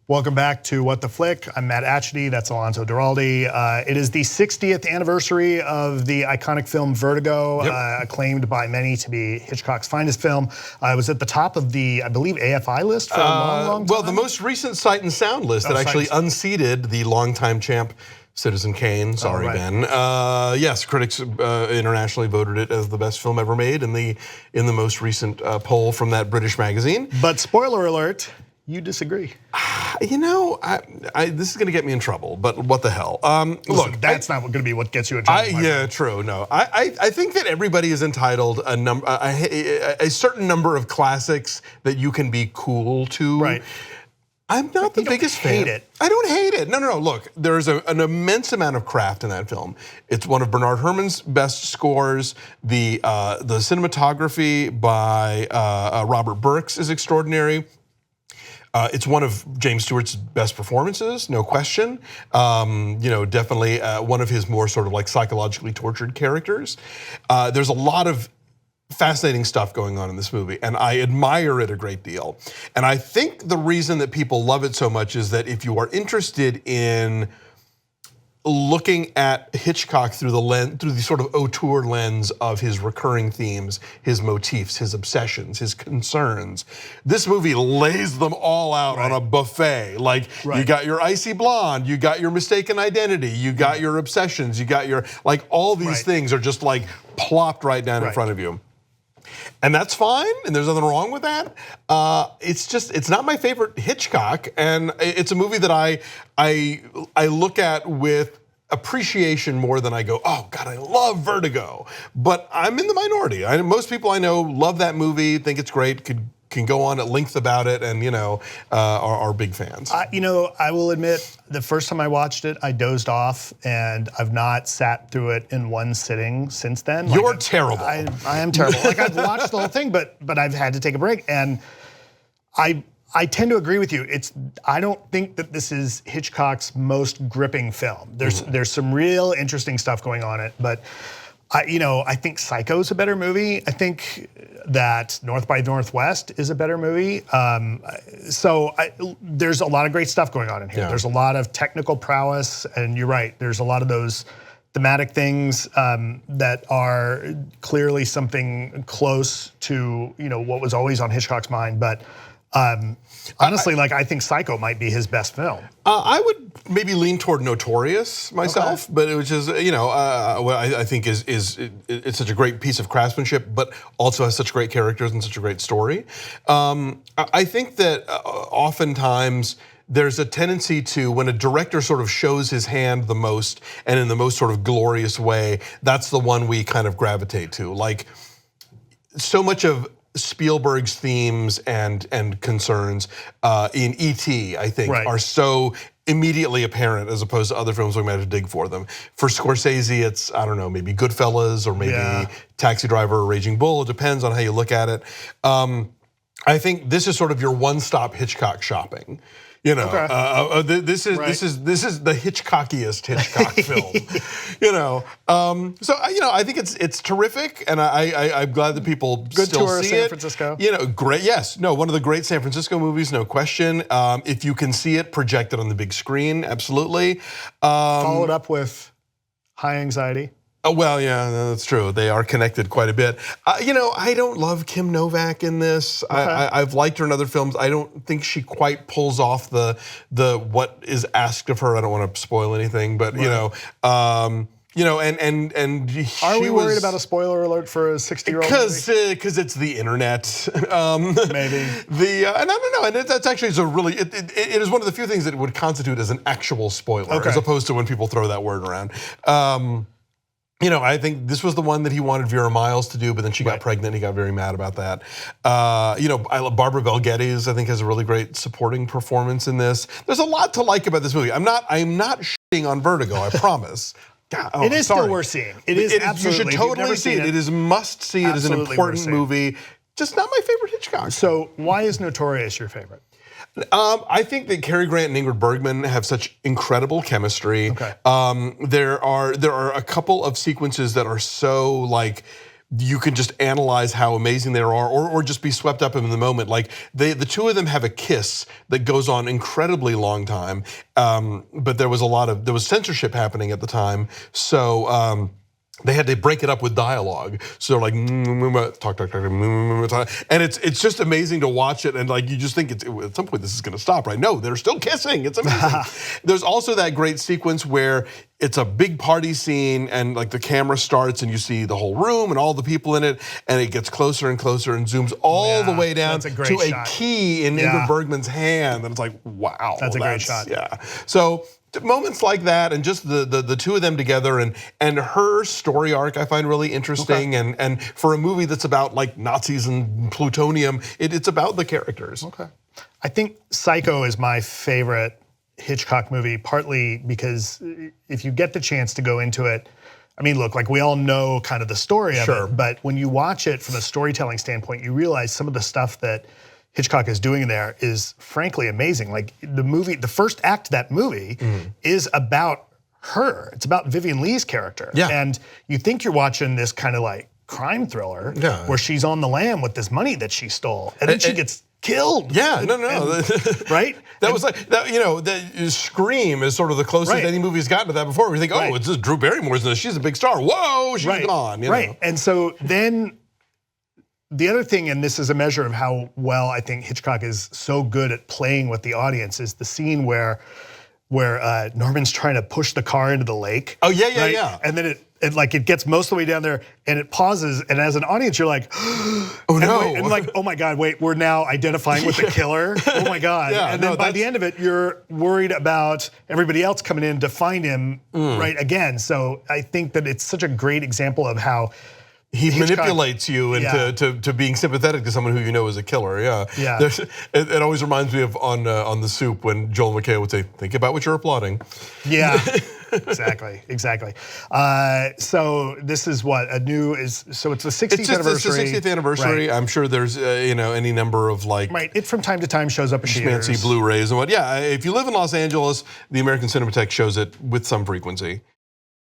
Welcome back to What the Flick. I'm Matt Atchity, that's Alonso Duralde. It is the 60th anniversary of the iconic film Vertigo, acclaimed by many to be Hitchcock's finest film. It was at the top of the, I believe, AFI list for a long time. Well, the most recent Sight and Sound list that actually unseated the longtime champ, Citizen Kane. Sorry, Ben. Yes, critics internationally voted it as the best film ever made in the most recent poll from that British magazine. But spoiler alert, you disagree. You know, this is going to get me in trouble, but what the hell? Look, that's not going to be what gets you in trouble. Yeah, true. No, I think that everybody is entitled a certain number of classics that you can be cool to. Right. I'm not the biggest fan. I don't hate it. No. Look, there's an immense amount of craft in that film. It's one of Bernard Herrmann's best scores. The cinematography by Robert Burks is extraordinary. It's one of James Stewart's best performances, no question. You know, definitely one of his more sort of like psychologically tortured characters. There's a lot of fascinating stuff going on in this movie, and I admire it a great deal. And I think the reason that people love it so much is that if you are interested in looking at Hitchcock through the sort of auteur lens of his recurring themes, his motifs, his obsessions, his concerns, this movie lays them all out on a buffet. Like you got your icy blonde, you got your mistaken identity, you got your obsessions, you got your, like all these things are just like plopped right down in front of you. And that's fine, and there's nothing wrong with that. It's not my favorite Hitchcock, and it's a movie that I look at with appreciation more than I go, oh God, I love Vertigo. But I'm in the minority. Most people I know love that movie, think it's great, can go on at length about it, and are big fans. I will admit, the first time I watched it, I dozed off, and I've not sat through it in one sitting since then. You're terrible. I am terrible. Like I've watched the whole thing, but I've had to take a break, and I tend to agree with you. I don't think that this is Hitchcock's most gripping film. There's some real interesting stuff going on in it, but I think Psycho's a better movie. I think that North by Northwest is a better movie. There's a lot of great stuff going on in here. Yeah. There's a lot of technical prowess, and you're right. There's a lot of those thematic things that are clearly something close to what was always on Hitchcock's mind, but. Honestly, I think Psycho might be his best film. I would maybe lean toward Notorious myself, but it was just what I think it's such a great piece of craftsmanship, but also has such great characters and such a great story. I think that oftentimes there's a tendency to, when a director sort of shows his hand the most and in the most sort of glorious way, that's the one we kind of gravitate to. Like so much of Spielberg's themes and concerns in E.T., I think, are so immediately apparent as opposed to other films we might have to dig for them. For Scorsese, it's, I don't know, maybe Goodfellas or maybe Taxi Driver or Raging Bull. It depends on how you look at it. I think this is sort of your one-stop Hitchcock shopping. This is the Hitchcockiest Hitchcock film. So I think it's terrific, and I'm glad that people good still tour see of San it. Francisco. Great. Yes, no, one of the great San Francisco movies, no question. If you can see it projected on the big screen, absolutely. Followed up with High Anxiety. Well, yeah, that's true. They are connected quite a bit. I don't love Kim Novak in this. I've liked her in other films. I don't think she quite pulls off the what is asked of her. I don't want to spoil anything, but and are we worried about a spoiler alert for a 60-year-old movie? Because it's the internet. Maybe. No, and that's actually it is one of the few things that would constitute as an actual spoiler, as opposed to when people throw that word around. I think this was the one that he wanted Vera Miles to do, but then she got pregnant and he got very mad about that. Barbara Bel Geddes, I think, has a really great supporting performance in this. There's a lot to like about this movie. I'm not shitting on Vertigo, I promise. God, it is still worth seeing. It is absolutely. You should totally see it. It is must see. It is an important movie. Just not my favorite Hitchcock. So why is Notorious your favorite? I think that Cary Grant and Ingrid Bergman have such incredible chemistry. There are a couple of sequences that are so you can just analyze how amazing they are, or just be swept up in the moment. Like the two of them have a kiss that goes on incredibly long time, but there was censorship happening at the time, they had to break it up with dialogue. So they're like, talk, and it's just amazing to watch it. And like you just think at some point this is going to stop, right? No, they're still kissing. It's amazing. There's also that great sequence where it's a big party scene, and like the camera starts, and you see the whole room and all the people in it, and it gets closer and closer and zooms all the way down to a key in Ingrid Bergman's hand, and it's like, wow, that's a great shot. Yeah, so. Moments like that, and just the two of them together, and her story arc I find really interesting, and for a movie that's about like Nazis and plutonium, it's about the characters. Okay, I think Psycho is my favorite Hitchcock movie, partly because if you get the chance to go into it, I mean, look, like we all know kind of the story of it, but when you watch it from a storytelling standpoint, you realize some of the stuff that Hitchcock is doing there is frankly amazing. Like the first act of that movie is about her. It's about Vivien Leigh's character. Yeah. And you think you're watching this kind of like crime thriller where she's on the lam with this money that she stole. And then she gets killed. Yeah, right? That was like, the Scream is sort of the closest any movie's gotten to that before. We think, oh, it's just Drew Barrymore's in this. She's a big star. Whoa, she's gone. You know? And so then, the other thing, and this is a measure of how well I think Hitchcock is so good at playing with the audience, is the scene where Norman's trying to push the car into the lake. Oh yeah. And then it gets most of the way down there, and it pauses, and as an audience you're like, oh no, and like, oh my God, wait, we're now identifying with the killer. Oh my God. And then by the end of it, you're worried about everybody else coming in to find him right again. So I think that it's such a great example of how he manipulates you into being sympathetic to someone who you know is a killer. Yeah. It always reminds me of on The Soup when Joel McHale would say, "Think about what you're applauding." Yeah. Exactly. So this is what so it's the 60th anniversary. It's the 60th anniversary. Right. I'm sure there's any number of like it from time to time shows up at theaters. Fancy Blu-rays and what. Yeah, if you live in Los Angeles, the American Cinematheque shows it with some frequency.